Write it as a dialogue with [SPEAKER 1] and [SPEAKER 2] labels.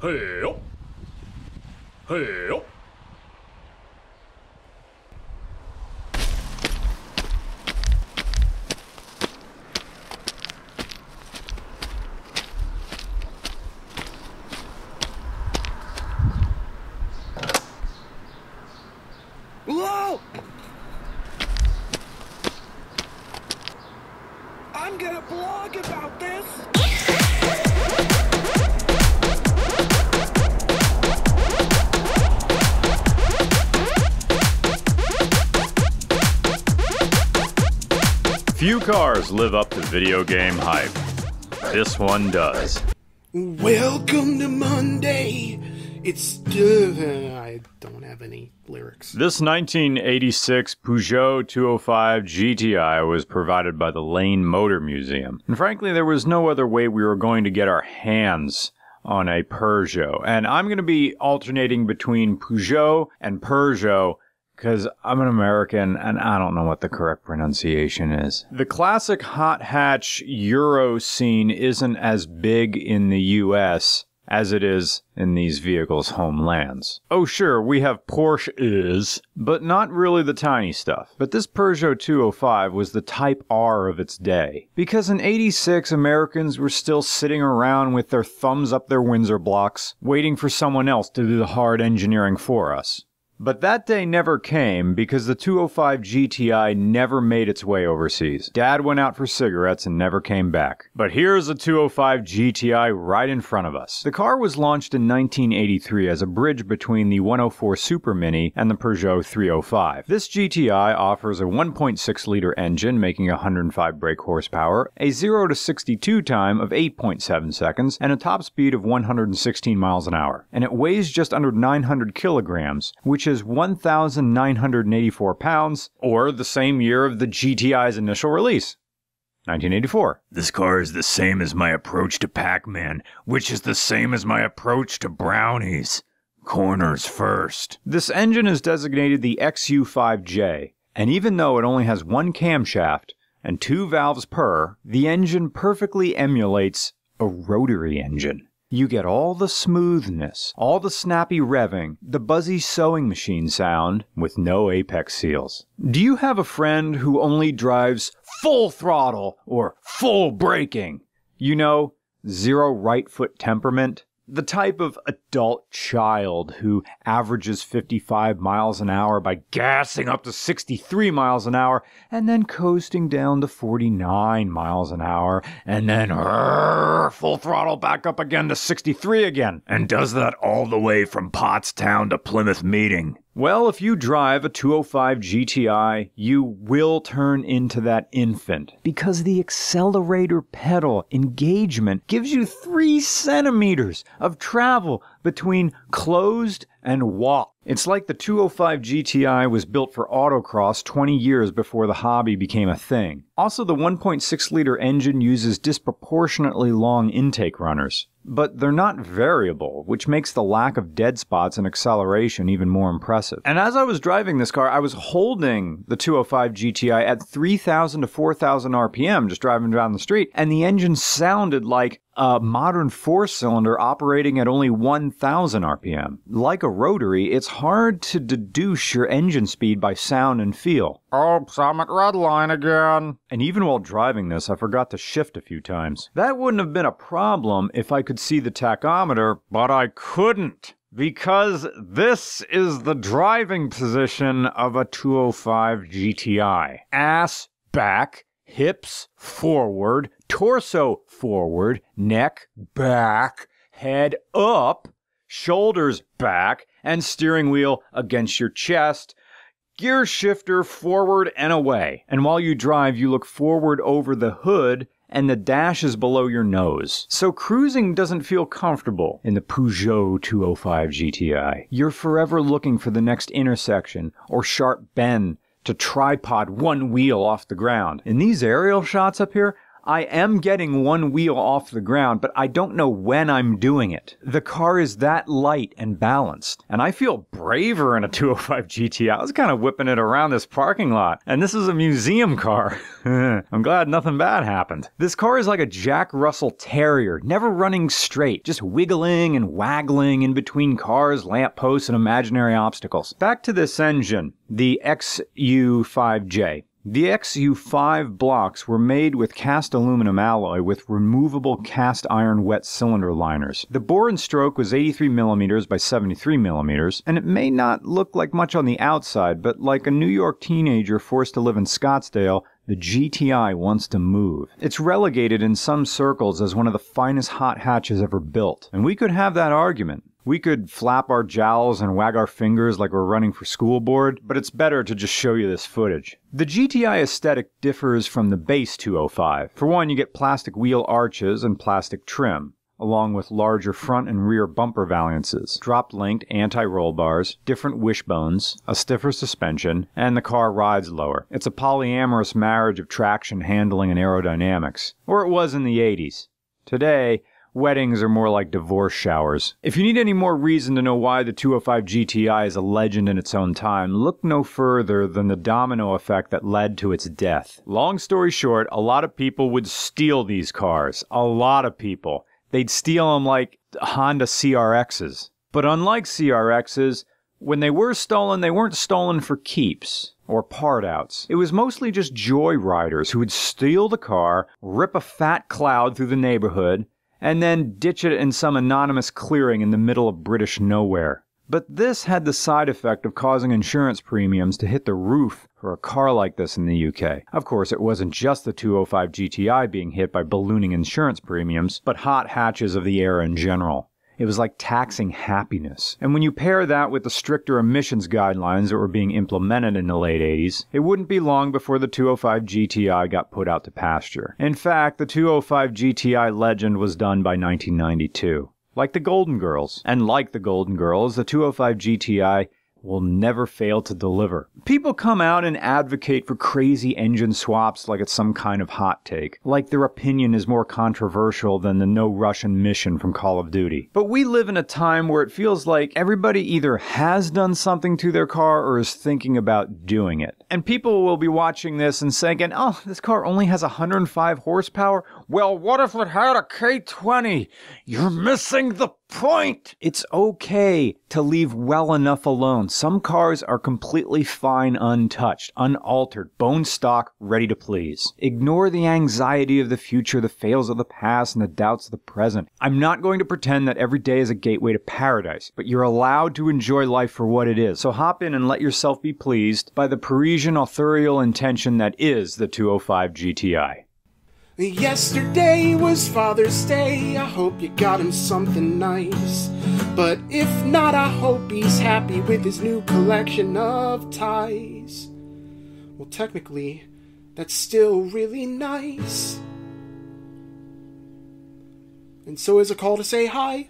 [SPEAKER 1] Hey-o. Hey-o.
[SPEAKER 2] Whoa! I'm gonna blog about this!
[SPEAKER 3] Few cars live up to video game hype. This one does.
[SPEAKER 2] Welcome to Monday! I don't have any lyrics.
[SPEAKER 3] This 1986 Peugeot 205 GTI was provided by the Lane Motor Museum. And frankly, there was no other way we were going to get our hands on a Peugeot. And I'm going to be alternating between Peugeot and Peugeot because I'm an American and I don't know what the correct pronunciation is. The classic hot hatch Euro scene isn't as big in the US as it is in these vehicles' homelands. Oh sure, we have Porsches, but not really the tiny stuff. But this Peugeot 205 was the Type R of its day. Because in '86, Americans were still sitting around with their thumbs up their Windsor blocks, waiting for someone else to do the hard engineering for us. But that day never came because the 205 GTI never made its way overseas. Dad went out for cigarettes and never came back. But here's a 205 GTI right in front of us. The car was launched in 1983 as a bridge between the 104 Super Mini and the Peugeot 305. This GTI offers a 1.6-liter engine making 105 brake horsepower, a 0 to 62 time of 8.7 seconds, and a top speed of 116 miles an hour. And it weighs just under 900 kilograms, which is 1,984 pounds, or the same year of the GTI's initial release, 1984.
[SPEAKER 4] This car is the same as my approach to Pac-Man, which is the same as my approach to brownies. Corners first.
[SPEAKER 3] This engine is designated the XU5J, and even though it only has one camshaft and 2 valves per, the engine perfectly emulates a rotary engine. You get all the smoothness, all the snappy revving, the buzzy sewing machine sound, with no apex seals. Do you have a friend who only drives full throttle or full braking? You know, zero right foot temperament? The type of adult child who averages 55 miles an hour by gassing up to 63 miles an hour and then coasting down to 49 miles an hour and then full throttle back up again to 63 again.
[SPEAKER 4] And does that all the way from Pottstown to Plymouth Meeting.
[SPEAKER 3] Well, if you drive a 205 GTI, you will turn into that infant because the accelerator pedal engagement gives you 3 centimeters of travel between closed and walk. It's like the 205 GTI was built for autocross 20 years before the hobby became a thing. Also, the 1.6-liter engine uses disproportionately long intake runners, but they're not variable, which makes the lack of dead spots and acceleration even more impressive. And as I was driving this car, I was holding the 205 GTI at 3,000 to 4,000 RPM just driving down the street, and the engine sounded like a modern 4-cylinder operating at only 1,000 RPM. Like a rotary, it's hard to deduce your engine speed by sound and feel. Oops, I'm at red line again. And even while driving this, I forgot to shift a few times. That wouldn't have been a problem if I could see the tachometer, but I couldn't. Because this is the driving position of a 205 GTI. Ass back, hips forward, torso forward, neck back, head up, shoulders back, and steering wheel against your chest. Gear shifter forward and away. And while you drive, you look forward over the hood and the dash is below your nose. So cruising doesn't feel comfortable in the Peugeot 205 GTI. You're forever looking for the next intersection or sharp bend to tripod one wheel off the ground. In these aerial shots up here, I am getting one wheel off the ground, but I don't know when I'm doing it. The car is that light and balanced, and I feel braver in a 205 GTI. I was kind of whipping it around this parking lot, and this is a museum car. I'm glad nothing bad happened. This car is like a Jack Russell Terrier, never running straight, just wiggling and waggling in between cars, lampposts, and imaginary obstacles. Back to this engine, the XU5J. The XU5 blocks were made with cast aluminum alloy with removable cast iron wet cylinder liners. The bore and stroke was 83mm by 73mm, and it may not look like much on the outside, but like a New York teenager forced to live in Scottsdale, the GTI wants to move. It's relegated in some circles as one of the finest hot hatches ever built, and we could have that argument. We could flap our jowls and wag our fingers like we're running for school board, but it's better to just show you this footage. The GTI aesthetic differs from the base 205. For one, you get plastic wheel arches and plastic trim, along with larger front and rear bumper valances, drop-linked anti-roll bars, different wishbones, a stiffer suspension, and the car rides lower. It's a polyamorous marriage of traction, handling, and aerodynamics. Or it was in the 80s. Today, weddings are more like divorce showers. If you need any more reason to know why the 205 GTI is a legend in its own time, look no further than the domino effect that led to its death. Long story short, a lot of people would steal these cars. A lot of people. They'd steal them like Honda CRXs. But unlike CRXs, when they were stolen, they weren't stolen for keeps or part outs. It was mostly just joyriders who would steal the car, rip a fat cloud through the neighborhood, and then ditch it in some anonymous clearing in the middle of British nowhere. But this had the side effect of causing insurance premiums to hit the roof for a car like this in the UK. Of course, it wasn't just the 205 GTI being hit by ballooning insurance premiums, but hot hatches of the era in general. It was like taxing happiness. And when you pair that with the stricter emissions guidelines that were being implemented in the late 80s, it wouldn't be long before the 205 GTI got put out to pasture. In fact, the 205 GTI legend was done by 1992. Like the Golden Girls. And like the Golden Girls, the 205 GTI will never fail to deliver. People come out and advocate for crazy engine swaps like it's some kind of hot take, like their opinion is more controversial than the no Russian mission from Call of Duty. But we live in a time where it feels like everybody either has done something to their car or is thinking about doing it. And people will be watching this and saying, oh, this car only has 105 horsepower? Well, what if it had a K20? You're missing the point! It's okay to leave well enough alone. Some cars are completely fine untouched, unaltered, bone stock, ready to please. Ignore the anxiety of the future, the fails of the past, and the doubts of the present. I'm not going to pretend that every day is a gateway to paradise, but you're allowed to enjoy life for what it is. So hop in and let yourself be pleased by the Parisian authorial intention that is the 205 GTI.
[SPEAKER 2] Yesterday was Father's Day, I hope you got him something nice. But if not, I hope he's happy with his new collection of ties. Well, technically, that's still really nice. And so is a call to say hi.